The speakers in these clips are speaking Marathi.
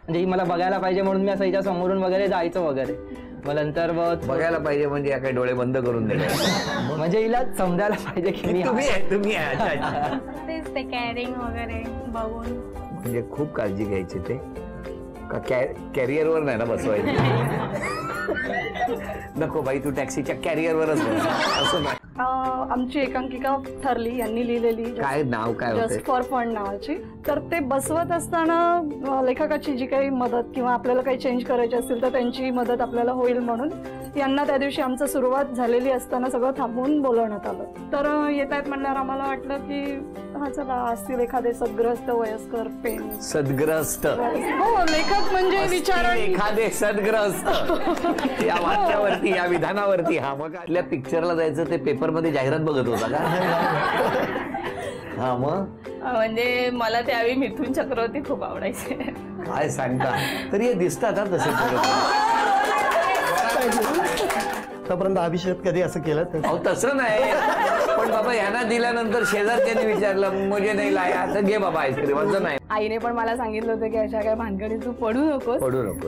म्हणजे ही मला बघायला पाहिजे म्हणून मी असं हिच्या समोरून वगैरे जायचं वगैरे. मग नंतर बघायला पाहिजे म्हणजे या काही डोळे बंद करून दिले म्हणजे हिला समजायला पाहिजे की मी तुम्ही अच्छा अच्छा. तेच ते कॅरिंग वगैरे बघून म्हणजे खूप काळजी घ्यायची ते का कॅरियरवर नाही ना बसवायचं. नको बाई, तू टॅक्सीच्या कॅरियरवरच बस असं नाही. आमची एकांकिका ठरली, यांनी लिहिलेली, काय नाव काय होतं? जस्ट फॉर फन नावाची. तर ते बसवत असताना लेखकाची जी काही मदत किंवा आपल्याला काही चेंज करायचे असतील तर त्यांची मदत आपल्याला होईल म्हणून यांना त्या दिवशी आमचं सुरुवात झालेली असताना सगळं थांबवून बोलवण्यात आलं. तर येत आहेत म्हणल्यावर आम्हाला वाटलं की हा चला असतील एखादे सदग्रस्त वयस्कर पेन. सदग्रस्त? हो, लेखक म्हणजे विचार एखादे सदग्रस्त या वाक्यावरती, या विधानावरती. हा, मग आपल्या पिक्चरला जायचं ते पेपरमध्ये जाहिरात बघत होता का? हा, मग म्हणजे मला त्यावेळी मिथुन चक्रवर्ती खूप आवडायचे. काय सांगता? तरी हे दिसतात हा तसे. आतापर्यंत अभिषेक कधी असं केलं तर तसं नाही, पण बाबा यांना दिल्यानंतर शेजारच्याने विचारलं मुझे नाही लाया, तर घे बाबा आईस्क्रीम. असं नाही. आईने पण मला सांगितलं होतं की अशा काही भानगडीत तू पडू नकोस,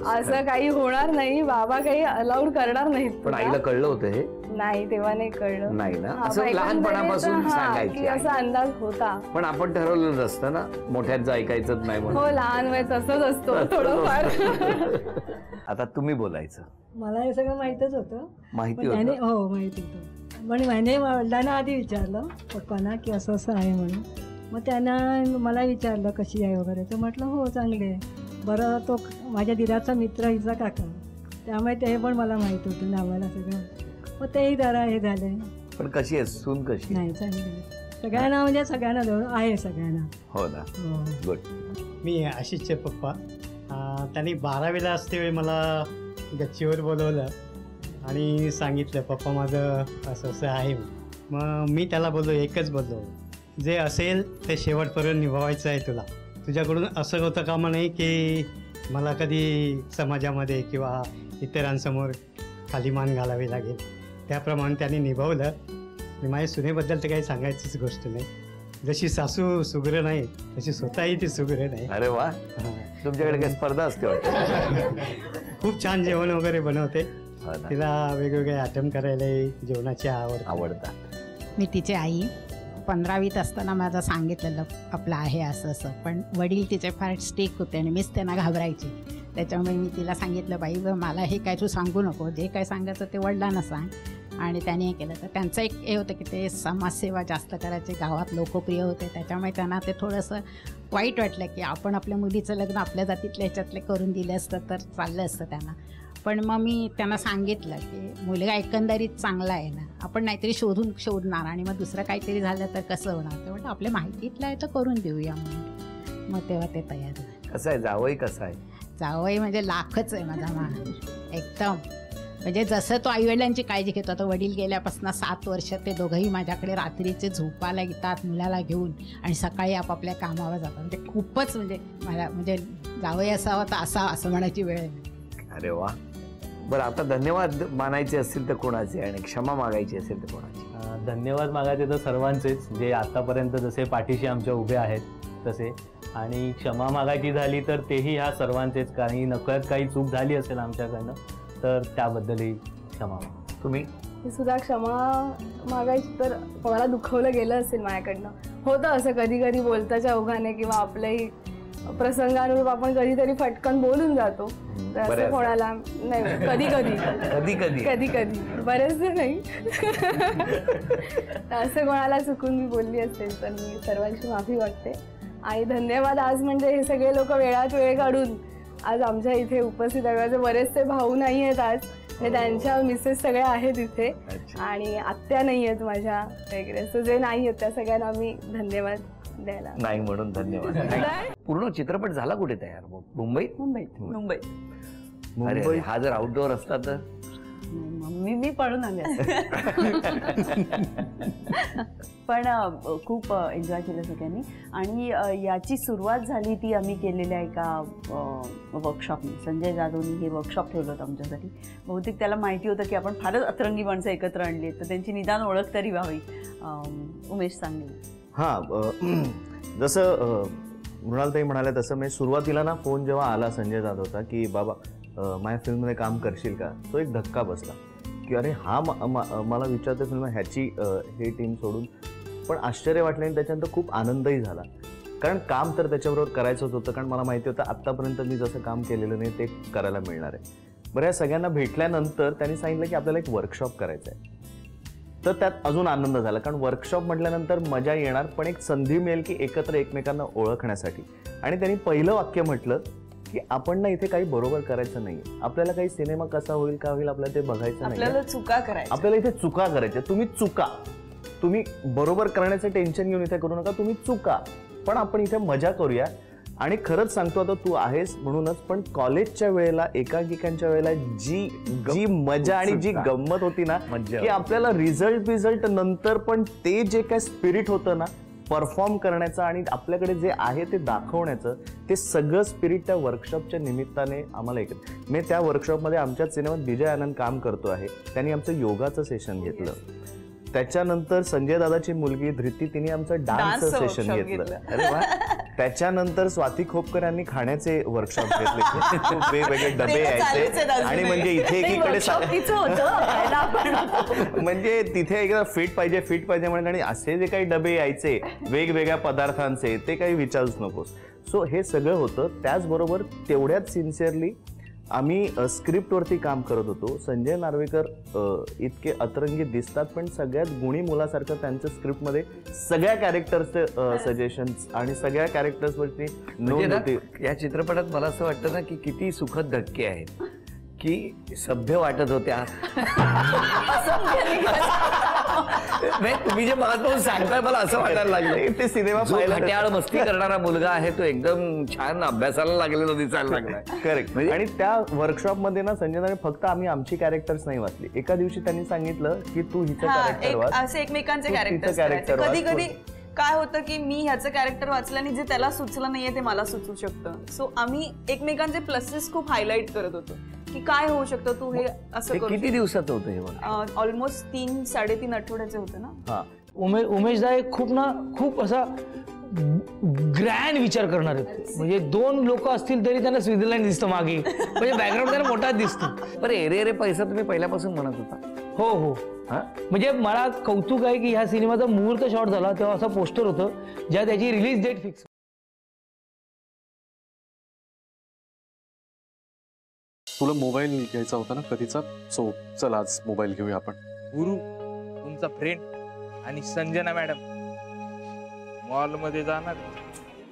असं काही होणार नाही, बाबा काही अलाउड करणार नाहीत. पण आईला कळलं होतं हे? नाही, तेव्हा नाही कळलं. नाही ना, असं लहानपणापासून सांगायची असा अंदाज होता. पण आपण ठरवलं असतं ना मोठ्यांचं ऐकायचंच नाही म्हणून. हो, लहान वय तसंच असतो थोडंफार. आता तुम्ही बोलायचं. मला हे सगळं माहीतच होतं. माहिती होतं? हो, माहिती होतं. पण माझ्या वडिलांना आधी विचारलं पप्पांना की असं असं आहे म्हणून. मग त्यांना मला विचारलं कशी आहे वगैरे, तर म्हटलं हो चांगले आहे. बरं, तो माझ्या दिराचा मित्र हिचा काका, त्यामुळे ते पण मला माहीत होतं नावाला सगळं. मग तेही जरा हे झालं. पण कशी आहे सून? कशी नाही, चांगली सगळ्यांना, म्हणजे सगळ्यांना जवळ आहे सगळ्यांना. हो ना, गुड. मी आशिषचे पप्पा. त्यांनी 12वीला असते वेळी मला गच्चीवर बोलवलं आणि सांगितलं पप्पा माझं असं असं आहे. मग मी त्याला बोललो, एकच बोललो, जे असेल ते शेवटपर्यंत निभावायचं आहे तुला. तुझ्याकडून असं होतं कामा नाही की मला कधी समाजामध्ये किंवा इतरांसमोर खाली मान घालावी लागेल. त्याप्रमाणे त्यांनी निभावलं. आणि माझ्या सुनेबद्दल तर काही सांगायचीच गोष्ट नाही. जशी सासू सुग्र नाही तशी स्वतःही ती सुग्र नाही. अरे वा, तुमच्याकडे काही स्पर्धा असते वाटतं. खूप छान जेवण वगैरे बनवते. तिला वेगवेगळे आयटम करायला जेवणाची आवडतात. मी तिची आई. 15वीत असताना माझं सांगितलेलं आपलं आहे असं असं, पण वडील तिचे फार स्ट्रिक्ट होते आणि मीच त्यांना घाबरायची. त्याच्यामुळे मी तिला सांगितलं, बाई मला हे काय तू सांगू नको, जे काय सांगायचं ते वडिलांना सांग. आणि त्याने हे केलं. तर त्यांचं एक हे होतं की ते समाजसेवा जास्त करायचे, गावात लोकप्रिय होते. त्याच्यामुळे त्यांना ते थोडंसं वाईट वाटलं की आपण आपल्या मुलीचं लग्न आपल्या जातीतल्या ह्याच्यातले करून दिलं असतं तर चाललं असतं त्यांना. पण मग मी त्यांना सांगितलं की मुलगा एकंदरीत चांगला आहे ना, आपण नाहीतरी शोधणार आणि मग दुसरं काहीतरी झालं तर कसं होणार. ते म्हटलं आपल्या माहितीतलं आहे तर करून देऊया म्हणून. मग तेव्हा ते तयार झालं. कसं आहे जावई? कसं आहे जावई? म्हणजे लाखच आहे माझा एकदम. म्हणजे जसं तो आईवडिलांची काळजी घेतो. आता वडील गेल्यापासून 7 वर्ष ते दोघंही माझ्याकडे रात्रीचे झोपायला येतात मुलाला घेऊन आणि सकाळी आपापल्या कामावर जातात. म्हणजे खूपच म्हणजे मला म्हणजे जावई असावा तर असा असं म्हणायची वेळ आहे. अरे वा. बरं, आता धन्यवाद मानायचे असतील तर कोणाचे आणि क्षमा मागायची असेल तर कोणाची? धन्यवाद मागायचे तर सर्वांचेच, जे आतापर्यंत जसे पाठीशी आमच्या उभे आहेत तसे. आणि क्षमा मागायची झाली तर तेही ह्या सर्वांचेच. काही नकळत काही चूक झाली असेल आमच्याकडनं तर त्याबद्दलही क्षमा. तुम्ही? मी सुद्धा क्षमा मागायची. तर कोणाला दुखवलं गेलं असेल माझ्याकडनं, होतं असं कधी कधी बोलताच्या ओघाने किंवा आपल्याही प्रसंगानुरूप आपण कधीतरी फटकन बोलून जातो. तर असं कोणाला नाही, कधी कधी बरेचसे नाही. असं कोणाला चुकून मी बोलली असेल तर मी सर्वांची माफी मागते. आणि धन्यवाद, आज म्हणजे हे सगळे लोक वेळात वेळ काढून आज आमच्या इथे उपस्थित आहे. माझे बरेचसे भाऊ नाही आहेत आज, त्यांच्या मिसेस सगळ्या आहेत इथे आणि आत्या नाही आहेत माझ्या वगैरे. असं जे नाही आहेत त्या सगळ्यांना मी धन्यवाद द्यायला नाही म्हणून धन्यवाद. पूर्ण चित्रपट झाला कुठे तयार? मुंबईत? अरे, हा जर आउटडोअर असता तर मी पळून आले. पण खूप एन्जॉय केलं सगळ्यांनी. आणि याची सुरुवात झाली ती आम्ही केलेल्या एका वर्कशॉपने. संजय जाधवनी हे वर्कशॉप ठेवलं होतं आमच्यासाठी. बहुतेक त्याला माहिती होतं की आपण फारच अतरंगी माणसं एकत्र आणली तर त्यांची निदान ओळख तरी व्हावी. उमेश सांगेल. हां, जसं मृणालताई म्हणाल्या तसं मी सुरुवातीला ना फोन जेव्हा आला संजय जाधवचा की बाबा माझ्या फिल्ममध्ये काम करशील का, तो एक धक्का बसला की अरे हा मला विचारतो फिल्म ह्याची हे टीम सोडून. पण आश्चर्य वाटलं आणि त्याच्यानंतर खूप आनंदही झाला, कारण काम तर त्याच्याबरोबर करायचंच होतं, कारण मला माहिती होतं आत्तापर्यंत मी जसं काम केलेलं नाही ते करायला मिळणार आहे. बरं, या सगळ्यांना भेटल्यानंतर त्यांनी सांगितलं की आपल्याला एक वर्कशॉप करायचं आहे. तर त्यात अजून आनंद झाला, कारण वर्कशॉप म्हटल्यानंतर मजा येणार, पण एक संधी मिळेल की एकत्र एकमेकांना ओळखण्यासाठी. आणि त्यांनी पहिलं वाक्य म्हटलं की आपण ना इथे काही बरोबर करायचं नाही, आपल्याला काही सिनेमा कसा होईल का होईल आपल्याला ते बघायचं नाही, आपल्याला चुका करायच्या, आपल्याला इथे चुका करायच्या. तुम्ही चुका, तुम्ही बरोबर करण्याचं टेन्शन घेऊन इथे करू नका, तुम्ही चुका, पण आपण इथे मजा करूया. आणि खरंच सांगतो, आता तू आहेस म्हणूनच, पण कॉलेजच्या वेळेला एकांकिकांच्या वेळेला जी मजा आणि जी गंमत होती ना, की आपल्याला रिझल्ट नंतर पण ते जे काय स्पिरिट होतं ना परफॉर्म करण्याचं आणि आपल्याकडे जे आहे ते दाखवण्याचं, ते सगळं स्पिरिट त्या वर्कशॉपच्या निमित्ताने आम्हाला एकत्र. मी त्या वर्कशॉपमध्ये आमच्याच सिनेमात विजय आनंद काम करतो आहे, त्यांनी आमचं योगाचं सेशन घेतलं. त्याच्यानंतर संजय दादाची मुलगी धृती तिने आमचं डान्स सेशन घेतलं. अरे वा. त्याच्यानंतर स्वाती खोपकर यांनी खाण्याचे वर्कशॉप घेतले, खूप वेगवेगळे डबे यायचे आणि म्हणजे इथे एकीकडे म्हणजे तिथे एकदा फिट पाहिजे म्हणून, आणि असे जे काही डबे यायचे वेगवेगळ्या पदार्थांचे ते काही विचारूच नकोस. सो हे सगळं होतं. त्याचबरोबर तेवढ्याच सिन्सिअरली आम्ही स्क्रिप्टवरती काम करत होतो. संजय नार्वेकर इतके अतरंगी दिसतात, पण सगळ्यात गुणी मुलासारखं त्यांच्या स्क्रिप्टमध्ये सगळ्या कॅरेक्टर्सचे सजेशन्स आणि सगळ्या कॅरेक्टर्सवरती नोंद होती. या चित्रपटात मला असं वाटतं ना की किती सुखद धक्के आहेत, की सभ्य वाटत होत्या. तुम्ही जे मला सांगताय मला असं वाटायला लागलं ते सिनेमा खट्याळ मस्ती करणारा मुलगा आहे तो एकदम छान अभ्यासाला लागलेला दिसायला लागला. करेक्ट. आणि त्या वर्कशॉपमध्ये ना संजयने फक्त आम्ही आमची कॅरेक्टर्स नाही वाचली. एका दिवशी त्यांनी सांगितलं की तू हिचं कॅरेक्टर वाच, असे एकमेकांचे कॅरेक्टर. कधी कधी काय होतं की मी ह्याचं कॅरेक्टर वाचलं आणि जे त्याला सुचलं नाहीये ते मला सुचू शकतं. सो आम्ही एकमेकांचे प्लसेस खूप हायलाइट करत होतो की काय होऊ शकतं तू हे असं करू. किती दिवसाचं होतं हे? ऑलमोस्ट 3-3.5 आठवड्याचे होते ना. उमेशदा खूप असा ग्रँड विचार करणार आहेत. म्हणजे 2 लोक असतील तरी त्यांना स्वित्झर्लंड दिसतं मागे, म्हणजे बॅकग्राऊंड त्यांना मोठाच दिसतो. बरं, एरे पैसा तुम्ही पहिल्यापासून म्हणत होता? हो. म्हणजे मला कौतुक आहे की ह्या सिनेमाचा मुहूर्त शॉट झाला तेव्हा असं पोस्टर होतं ज्या त्याची रिलीज डेट फिक्स. तुला मोबाईल घ्यायचा होता ना कधीचा, सो चल आज मोबाईल घेऊया आपण. गुरु, तुमचा फ्रेंड आणि संजना मॅडम मॉल मध्ये जाणार.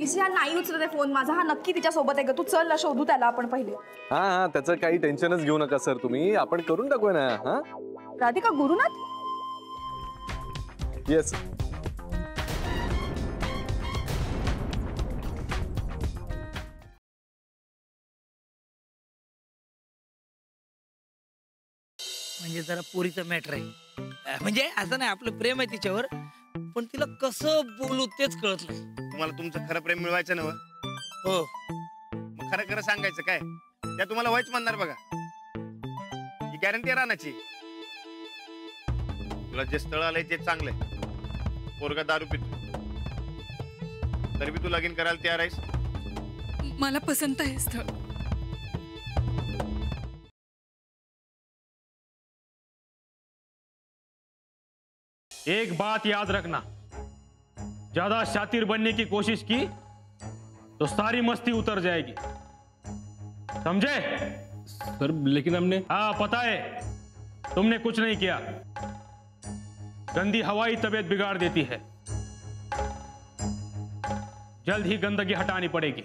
इसिया नाही उचलत फोन माझा. हा नक्की तिच्या सोबत आहे का? तू चल शोधू त्याला आपण पहिले. हा, त्याचं काही टेन्शनच घेऊ नका सर तुम्ही, आपण करून टाकूया ना. हा, राधिका गुरुनाथ. येस. म्हणजे जरा पोरीचं मॅटर आहे. म्हणजे असं नाही, आपलं प्रेम आहे तिच्यावर, पण तिला कसं बोलू तेच कळत नाही. तुम्हाला तुमचं खरं प्रेम मिळवायचं ना? हो. मग खरं खरं सांगायचं काय, त्या तुम्हाला व्हायच म्हणणार बघा. ही गॅरंटी राहण्याची. तुला जे स्थळ आलंय ते चांगलंय. पोरगा दारू पितो तरी बी तू लगीन करायला तयार आहेस? मला पसंत आहे स्थळ. एक बात याद रखना, ज्यादा शातिर बनने की कोशिश की तो सारी मस्ती उतर जाएगी, समझे? सर लेकिन हमने. हाँ पता है, तुमने कुछ नहीं किया. गंदी हवाई तबीयत बिगाड़ देती है, जल्द ही गंदगी हटानी पड़ेगी.